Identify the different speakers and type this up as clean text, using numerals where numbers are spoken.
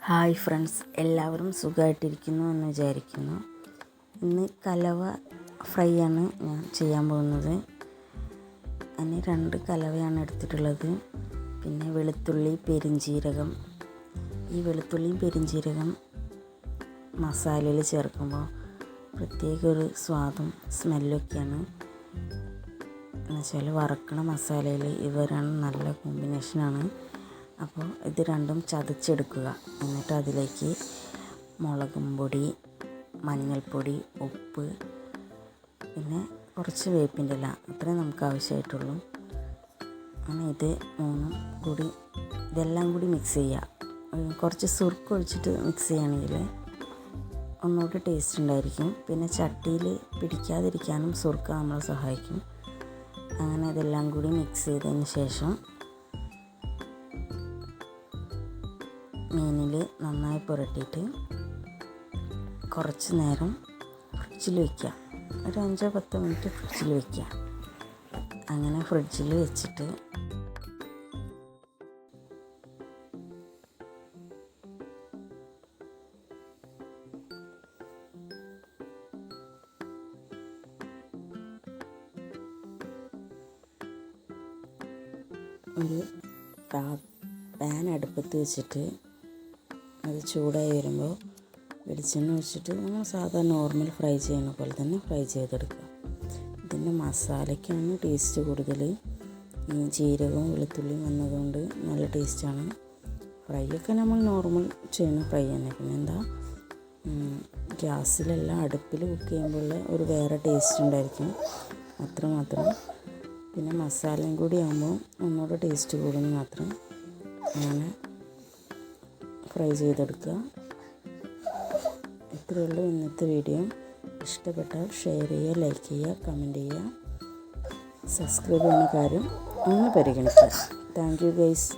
Speaker 1: Hi friends, എല്ലാവരും സുഖമായിട്ടിരിക്കുന്നു എന്ന് വിചാരിക്കുന്നു. ഇന്ന് കലവ ഫ്രൈ ആണ് ഞാൻ ചെയ്യാൻ പോകുന്നത്. അതിന് 2 കലവയാണ് എടുത്തിട്ടുള്ളത്. പിന്നെ വെളുത്തുള്ളി, പെരുംജീരകം. ഈ വെളുത്തുള്ളിയും പെരുംജീരകം മസാലയിൽ ചേർക്കുമ്പോൾ പ്രത്യേക ഒരു സ്വാദും സ്മെല്ലൊക്കെയാണ്. എന്നുവെച്ചാൽ വറക്കണ മസാലയിൽ ഇവരാണ് നല്ല കോമ്പിനേഷനാണ്. അപ്പോൾ ഇത് രണ്ടും ചതച്ചെടുക്കുക. എന്നിട്ട് അതിലേക്ക് മുളകും പൊടി, മഞ്ഞൾപ്പൊടി, ഉപ്പ്, പിന്നെ കുറച്ച് വേപ്പിൻ്റെ ഇല, അത്രേ നമുക്ക് ആവശ്യമായിട്ടുള്ളൂ. അങ്ങനെ ഇതെല്ലാം കൂടി മിക്സ് ചെയ്യുക. കുറച്ച് സുർക്ക് ഒഴിച്ചിട്ട് മിക്സ് ചെയ്യുകയാണെങ്കിൽ ഒന്നുകൂടി ടേസ്റ്റ് ഉണ്ടായിരിക്കും. പിന്നെ ചട്ടിയിൽ പിടിക്കാതിരിക്കാനും സുർക്ക് നമ്മളെ സഹായിക്കും. അങ്ങനെ ഇതെല്ലാം കൂടി മിക്സ് ചെയ്തതിന് ശേഷം മീനിൽ നന്നായി പുരട്ടിയിട്ട് കുറച്ച് നേരം ഫ്രിഡ്ജിൽ വയ്ക്കുക. ഒരു 5-10 മിനിറ്റ് ഫ്രിഡ്ജിൽ വയ്ക്കുക. അങ്ങനെ ഫ്രിഡ്ജിൽ വെച്ചിട്ട് ഒരു പാൻ അടുപ്പത്ത് വെച്ചിട്ട് അത് ചൂടായി വരുമ്പോൾ വെളിച്ചെണ്ണ ഒഴിച്ചിട്ട് നമ്മൾ സാധാരണ നോർമൽ ഫ്രൈ ചെയ്യുന്ന പോലെ തന്നെ ഫ്രൈ ചെയ്തെടുക്കുക. ഇതിൻ്റെ മസാലയ്ക്കാണ് ടേസ്റ്റ് കൂടുതൽ. ഈ ജീരകവും വെളുത്തുള്ളിയും വന്നതുകൊണ്ട് നല്ല ടേസ്റ്റാണ്. ഫ്രൈ ഒക്കെ നമ്മൾ നോർമൽ ചെയ്യുന്ന ഫ്രൈ തന്നെ. പിന്നെ ഗ്യാസിലല്ല, അടുപ്പിൽ കുക്ക് ചെയ്യുമ്പോൾ ഒരു വേറെ ടേസ്റ്റ് ഉണ്ടായിരിക്കും. അത്രമാത്രം. പിന്നെ മസാലയും കൂടി ആകുമ്പോൾ ഒന്നുകൂടെ ടേസ്റ്റ് കൂടുന്നു മാത്രം. അങ്ങനെ ഫ്രൈ ചെയ്തെടുക്കുക. ഇത്രയേ ഉള്ളൂ ഇന്നത്തെ വീഡിയോ. ഇഷ്ടപ്പെട്ടാൽ ഷെയർ ചെയ്യുക, ലൈക്ക് ചെയ്യുക, കമൻറ്റ് ചെയ്യുക. സബ്സ്ക്രൈബ് ചെയ്യുന്ന കാര്യം ഒന്ന് പരിഗണിക്കുക. Thank you guys.